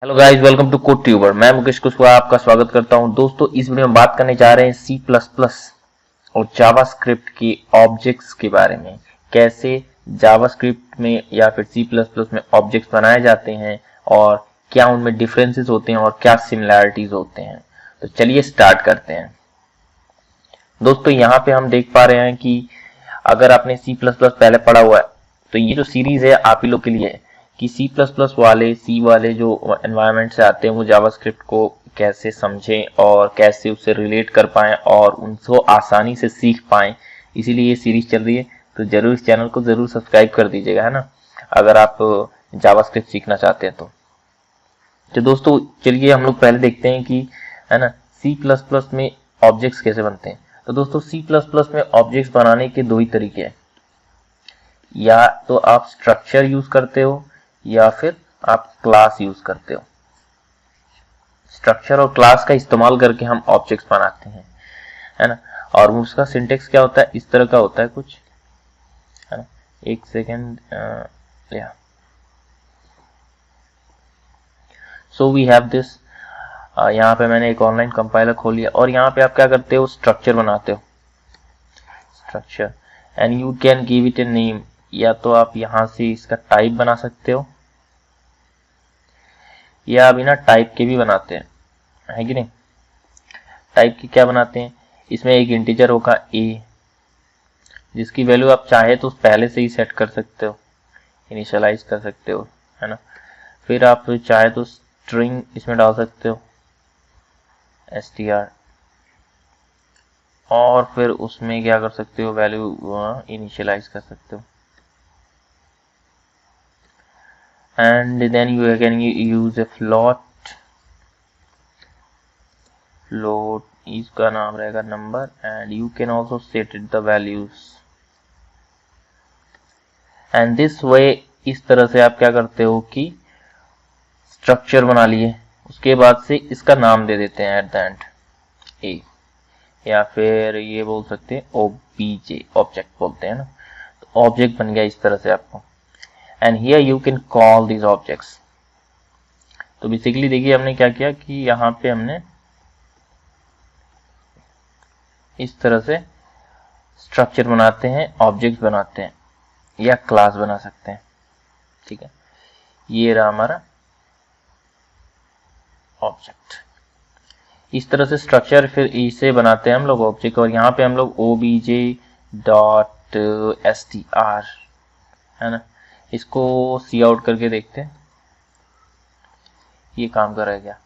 Hello guys, welcome to code tuber. मैं मुकेश कुशवाहा आपका स्वागत करता हूं। दोस्तों, इस वीडियो में बात करने जा रहे हैं सी प्लस प्लस और जावास्क्रिप्ट की ऑब्जेक्ट्स के बारे में। कैसे जावास्क्रिप्ट में या फिर सी प्लस प्लस में ऑब्जेक्ट्स बनाए जाते हैं और क्या उनमें डिफरेंसेस होते हैं और क्या सिमिलैरिटीज होते हैं। तो चलिए स्टार्ट करते हैं। दोस्तों, यहाँ पे हम देख पा रहे हैं कि अगर आपने सी प्लस प्लस पहले पढ़ा हुआ है तो ये जो सीरीज है आप ही लोग के लिए है कि सी प्लस प्लस वाले सी वाले जो एनवायरनमेंट से आते हैं वो जावास्क्रिप्ट को कैसे समझें और कैसे उससे रिलेट कर पाएं और उनको आसानी से सीख पाएं। इसीलिए ये सीरीज चल रही है। तो जरूर इस चैनल को जरूर सब्सक्राइब कर दीजिएगा, है ना, अगर आप जावास्क्रिप्ट सीखना चाहते हैं तो दोस्तों चलिए हम लोग पहले देखते हैं कि, है ना, सी प्लस प्लस में ऑब्जेक्ट्स कैसे बनते हैं। तो दोस्तों, सी प्लस प्लस में ऑब्जेक्ट्स बनाने के दो ही तरीके हैं। या तो आप स्ट्रक्चर यूज करते हो या फिर आप क्लास यूज करते हो। स्ट्रक्चर और क्लास का इस्तेमाल करके हम ऑब्जेक्ट्स बनाते हैं, है ना। और उसका सिंटेक्स क्या होता है, इस तरह का होता है कुछ, है ना। एक सेकेंड, या सो वी हैव दिस। यहाँ पे मैंने एक ऑनलाइन कंपाइलर खोल लिया और यहाँ पे आप क्या करते हो, स्ट्रक्चर बनाते हो। Structure and you can give it a name. या तो आप यहाँ से इसका टाइप बना सकते हो या बिना टाइप के भी बनाते हैं, है कि नहीं। टाइप के क्या बनाते हैं, इसमें एक इंटीजर होगा ए जिसकी वैल्यू आप चाहे तो पहले से ही सेट कर सकते हो, इनिशियलाइज कर सकते हो, है ना। फिर आप चाहे तो स्ट्रिंग इसमें डाल सकते हो, str, और फिर उसमें क्या कर सकते हो, वैल्यू इनिशियलाइज कर सकते हो। And then you can use a float इसका नाम रहेगा number and you can also set it the values and this way. इस तरह से आप क्या करते हो कि स्ट्रक्चर बना लिए, उसके बाद से इसका नाम दे देते हैं एट द एंड ए, या फिर ये बोल सकते हैं ओबीजे, ऑब्जेक्ट बोलते हैं ना। तो ऑब्जेक्ट बन गया इस तरह से आपको। And here you can call this objects. तो बेसिकली देखिए हमने क्या किया कि यहाँ पे हमने इस तरह से स्ट्रक्चर बनाते हैं, ऑब्जेक्ट बनाते हैं या क्लास बना सकते हैं, ठीक है। ये रहा हमारा ऑब्जेक्ट। इस तरह से स्ट्रक्चर फिर इसे बनाते हैं हम लोग ऑब्जेक्ट, और यहाँ पे हम लोग obj डॉट str, है ना, इसको सी आउट करके देखते हैं ये काम कर रहा है क्या।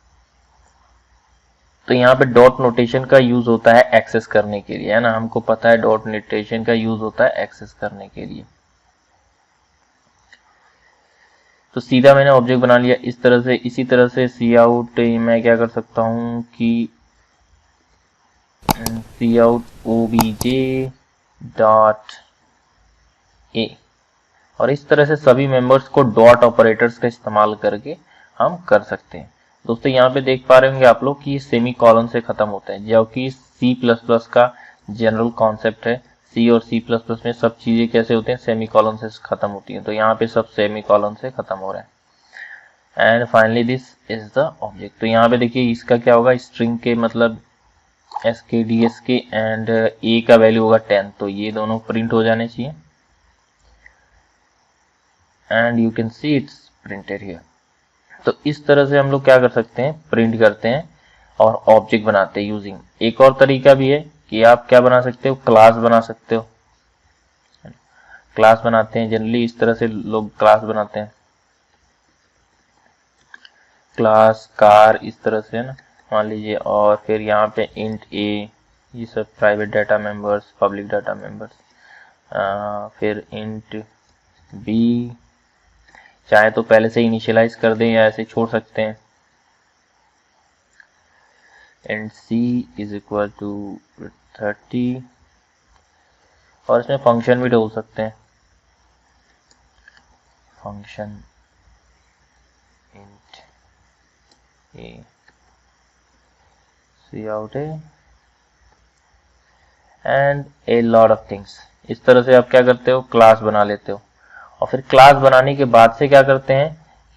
तो यहाँ पे डॉट नोटेशन का यूज होता है एक्सेस करने के लिए, है ना, हमको पता है डॉट नोटेशन का यूज होता है एक्सेस करने के लिए। तो सीधा मैंने ऑब्जेक्ट बना लिया इस तरह से। इसी तरह से सी आउट मैं क्या कर सकता हूं कि सी आउट obj डॉट ए, और इस तरह से सभी मेंबर्स को डॉट ऑपरेटर्स का इस्तेमाल करके हम कर सकते हैं। दोस्तों, यहाँ पे देख पा रहे होंगे आप लोग कि ये सेमी कॉलन से खत्म होता है, जो कि सी प्लस प्लस का जनरल कॉन्सेप्ट है। सी और सी प्लस प्लस में सब चीजें कैसे होती हैं, सेमी कॉलन से खत्म होती हैं। तो यहाँ पे सब सेमी कॉलन से खत्म हो रहा है। And finally this is the object. तो यहाँ पे देखिए इसका क्या होगा, स्ट्रिंग के मतलब एस के एंड ए का वैल्यू होगा 10, तो ये दोनों प्रिंट हो जाने चाहिए। And you can see it's printed here. तो इस तरह से हम लोग क्या कर सकते हैं, प्रिंट करते हैं और ऑब्जेक्ट बनाते हैं यूजिंग। एक और तरीका भी है कि आप क्या बना सकते हो, क्लास बना सकते हो। क्लास बनाते हैं जनरली इस तरह से लोग क्लास बनाते हैं, क्लास कार इस तरह से, है ना, मान लीजिए। और फिर यहाँ पे इंट ए, ये सब private data members, public data members. फिर इंट बी, चाहे तो पहले से इनिशियलाइज कर दें या ऐसे छोड़ सकते हैं। And C is equal to 30, और इसमें फंक्शन भी डाल सकते हैं, function int A C out A and a lot of things. इस तरह से आप क्या करते हो, क्लास बना लेते हो। और फिर क्लास बनाने के बाद से क्या करते हैं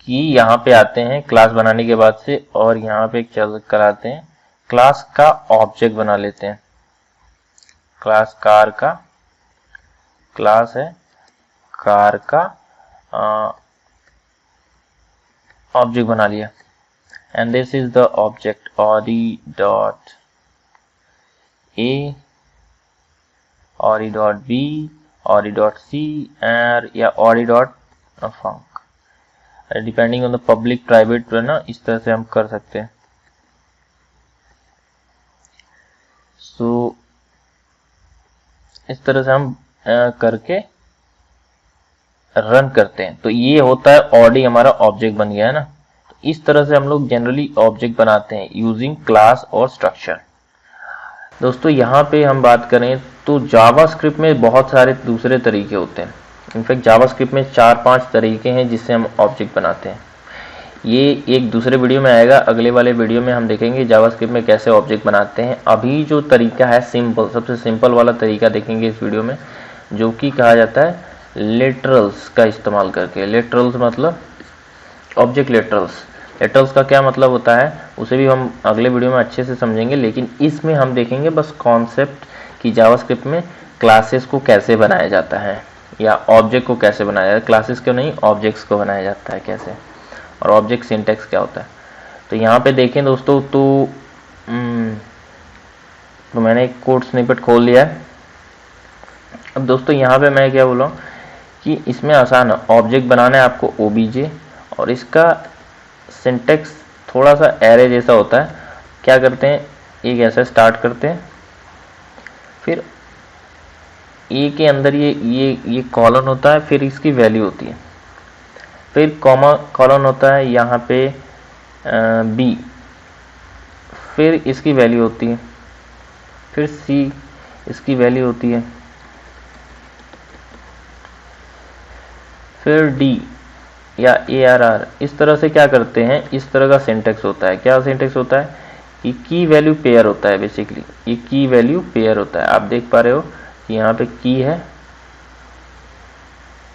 कि यहाँ पे आते हैं क्लास बनाने के बाद से और यहाँ पे चल कराते हैं क्लास का ऑब्जेक्ट बना लेते हैं। क्लास कार का क्लास है कार का ऑब्जेक्ट बना लिया and this is the object Audi dot a, Audi dot b, Audi dot c या Audi dot func, depending on the public private ना, इस तरह से हम कर सकते हैं। सो इस तरह से हम करके रन करते हैं तो ये होता है ऑडी हमारा ऑब्जेक्ट बन गया है ना। तो इस तरह से हम लोग जनरली ऑब्जेक्ट बनाते हैं यूजिंग क्लास और स्ट्रक्चर। दोस्तों यहाँ पे हम बात करें तो जावास्क्रिप्ट में बहुत सारे दूसरे तरीके होते हैं। इनफैक्ट जावास्क्रिप्ट में 4-5 तरीके हैं जिससे हम ऑब्जेक्ट बनाते हैं। ये एक दूसरे वीडियो में आएगा, अगले वाले वीडियो में हम देखेंगे जावास्क्रिप्ट में कैसे ऑब्जेक्ट बनाते हैं। अभी जो तरीका है सिंपल, सबसे सिंपल वाला तरीका देखेंगे इस वीडियो में, जो कि कहा जाता है लिटरल्स का इस्तेमाल करके। लिटरल्स मतलब ऑब्जेक्ट लिटरल्स। लिटरल्स का क्या मतलब होता है उसे भी हम अगले वीडियो में अच्छे से समझेंगे, लेकिन इसमें हम देखेंगे बस कॉन्सेप्ट कि जावास्क्रिप्ट में क्लासेस को कैसे बनाया जाता है या ऑब्जेक्ट को कैसे बनाया जाता है। क्लासेस क्यों नहीं, ऑब्जेक्ट्स को बनाया जाता है कैसे, और ऑब्जेक्ट सिंटैक्स क्या होता है। तो यहाँ पे देखें दोस्तों तो मैंने एक कोड स्निपेट खोल लिया है। अब दोस्तों यहाँ पे मैं क्या बोल रहा हूँ कि इसमें आसान है, ऑब्जेक्ट बनाना है आपको ओबीजे, और इसका सिंटैक्स थोड़ा सा एरे जैसा होता है। क्या करते हैं, एक ऐसा स्टार्ट करते हैं, फिर ए के अंदर ये कॉलन होता है, फिर इसकी वैल्यू होती है, फिर कॉमा कॉलन होता है यहाँ पे बी, फिर इसकी वैल्यू होती है, फिर सी इसकी वैल्यू होती है, फिर डी या ARR। इस तरह से क्या करते हैं, इस तरह का सिंटैक्स होता है। क्या सिंटैक्स होता है कि की वैल्यू पेयर होता है। बेसिकली ये की वैल्यू पेयर होता है। आप देख पा रहे हो कि यहाँ पे की है,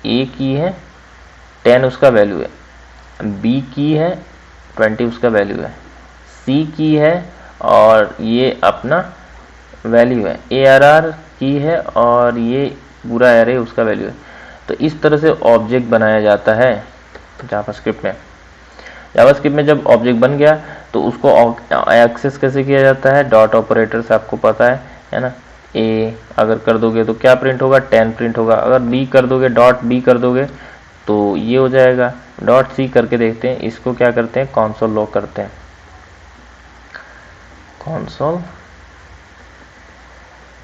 ए की है 10 उसका वैल्यू है, बी की है 20 उसका वैल्यू है, सी की है और ये अपना वैल्यू है, ARR की है और ये पूरा एरे उसका वैल्यू है। तो इस तरह से ऑब्जेक्ट बनाया जाता है जावास्क्रिप्ट में। जावास्क्रिप्ट में जब ऑब्जेक्ट बन गया तो उसको एक्सेस कैसे किया जाता है, डॉट ऑपरेटर से आपको पता है ना। ए अगर कर दोगे तो क्या प्रिंट होगा, 10 प्रिंट होगा। अगर बी कर दोगे, डॉट बी कर दोगे तो ये हो जाएगा। डॉट सी करके देखते हैं, इसको क्या करते हैं, कंसोल लॉग करते हैं, console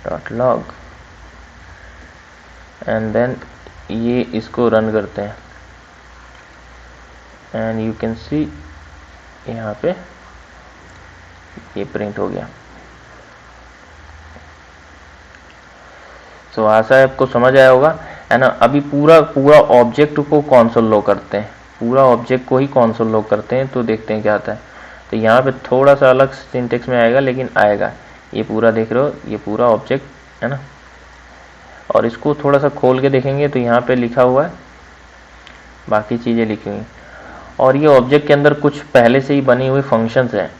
dot log, and then ये इसको रन करते हैं एंड यू कैन सी यहाँ पे ये प्रिंट हो गया। तो आशा है आपको समझ आया होगा, है ना। अभी पूरा ऑब्जेक्ट को कंसोल लॉग करते हैं, पूरा ऑब्जेक्ट को ही कंसोल लॉग करते हैं, तो देखते हैं क्या आता है। तो यहाँ पे थोड़ा सा अलग सिंटेक्स में आएगा, लेकिन आएगा। ये पूरा देख रहे हो, ये पूरा ऑब्जेक्ट है ना। और इसको थोड़ा सा खोल के देखेंगे तो यहाँ पे लिखा हुआ है, बाकी चीज़ें लिखी हुई। और ये ऑब्जेक्ट के अंदर कुछ पहले से ही बनी हुई फंक्शंस हैं।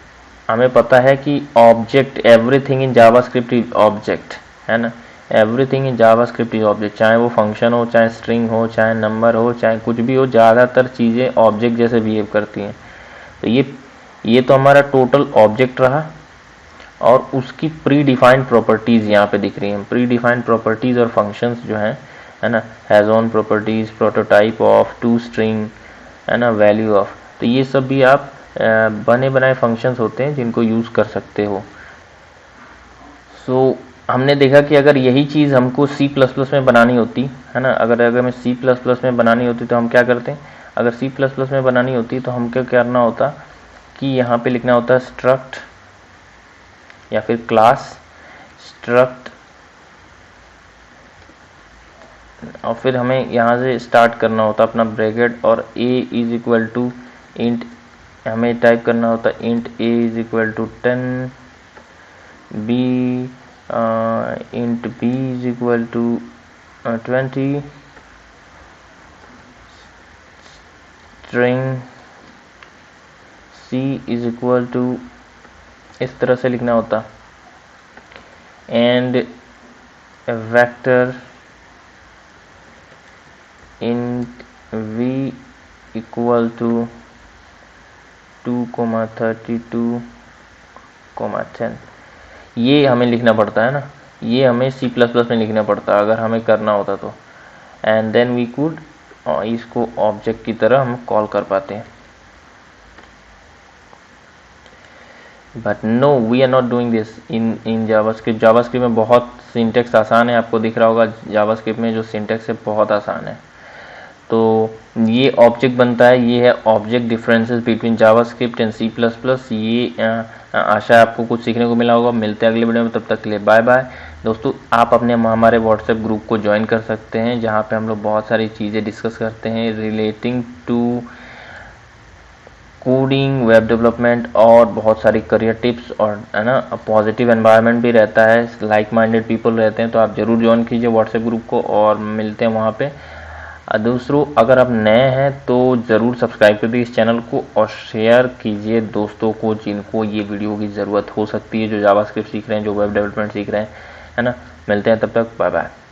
हमें पता है कि object, everything in JavaScript is object, है ना। Everything in JavaScript is object, चाहे वो फंक्शन हो, चाहे स्ट्रिंग हो, चाहे नंबर हो, चाहे कुछ भी हो, ज़्यादातर चीज़ें ऑब्जेक्ट जैसे बिहेव करती हैं। तो ये तो हमारा टोटल ऑब्जेक्ट रहा, और उसकी प्री डिफाइंड प्रॉपर्टीज़ यहाँ पे दिख रही हैं। प्री डिफाइंड प्रॉपर्टीज़ और फंक्शंस जो हैं, है ना, has own properties, prototype of, to string, है ना, वैल्यू ऑफ। तो ये सब भी आप बने बनाए फंक्शंस होते हैं जिनको यूज़ कर सकते हो। सो हमने देखा कि अगर यही चीज़ हमको C++ में बनानी होती, है ना, अगर हमें C++ में बनानी होती तो हम क्या करते हैं। अगर C++ में बनानी होती तो हम क्या करना होता कि यहाँ पे लिखना होता स्ट्रक्ट या फिर क्लास स्ट्रक्ट, और फिर हमें यहाँ से स्टार्ट करना होता अपना ब्रैकेट, और a is equal to int, हमें टाइप करना होता int a is equal to 10, b int b is equal to 20, string C is equal to इस तरह से लिखना होता, and vector int v equal to 2,32,10। ये हमें लिखना पड़ता है ना, ये हमें C++ में लिखना पड़ता है अगर हमें करना होता तो, एंड देन वी कुड इसको ऑब्जेक्ट की तरह हम कॉल कर पाते हैं। But no, we are not doing this in JavaScript. JavaScript में बहुत सिंटेक्स आसान है, आपको दिख रहा होगा जावास्क्रिप्ट में जो सिंटेक्स है बहुत आसान है। तो ये ऑब्जेक्ट बनता है, ये है object differences between JavaScript and C++। ये आशा है आपको कुछ सीखने को मिला होगा। मिलते हैं अगले वीडियो में, तब तक के लिए बाय बाय। दोस्तों आप अपने हमारे व्हाट्सएप ग्रुप को ज्वाइन कर सकते हैं, जहाँ पे हम लोग बहुत सारी चीज़ें डिस्कस करते हैं relating to coding, web development और बहुत सारी करियर टिप्स, और है ना पॉजिटिव एनवायरनमेंट भी रहता है, लाइक माइंडेड पीपल रहते हैं। तो आप जरूर ज्वाइन कीजिए व्हाट्सएप ग्रुप को, और मिलते हैं वहाँ पे। दूसरों अगर आप नए हैं तो ज़रूर सब्सक्राइब कर दीजिए इस चैनल को, और शेयर कीजिए दोस्तों को जिनको ये वीडियो की ज़रूरत हो सकती है, जो जावास्क्रिप्ट सीख रहे हैं, जो वेब डेवलपमेंट सीख रहे हैं, है ना। मिलते हैं, तब तक बाय बाय।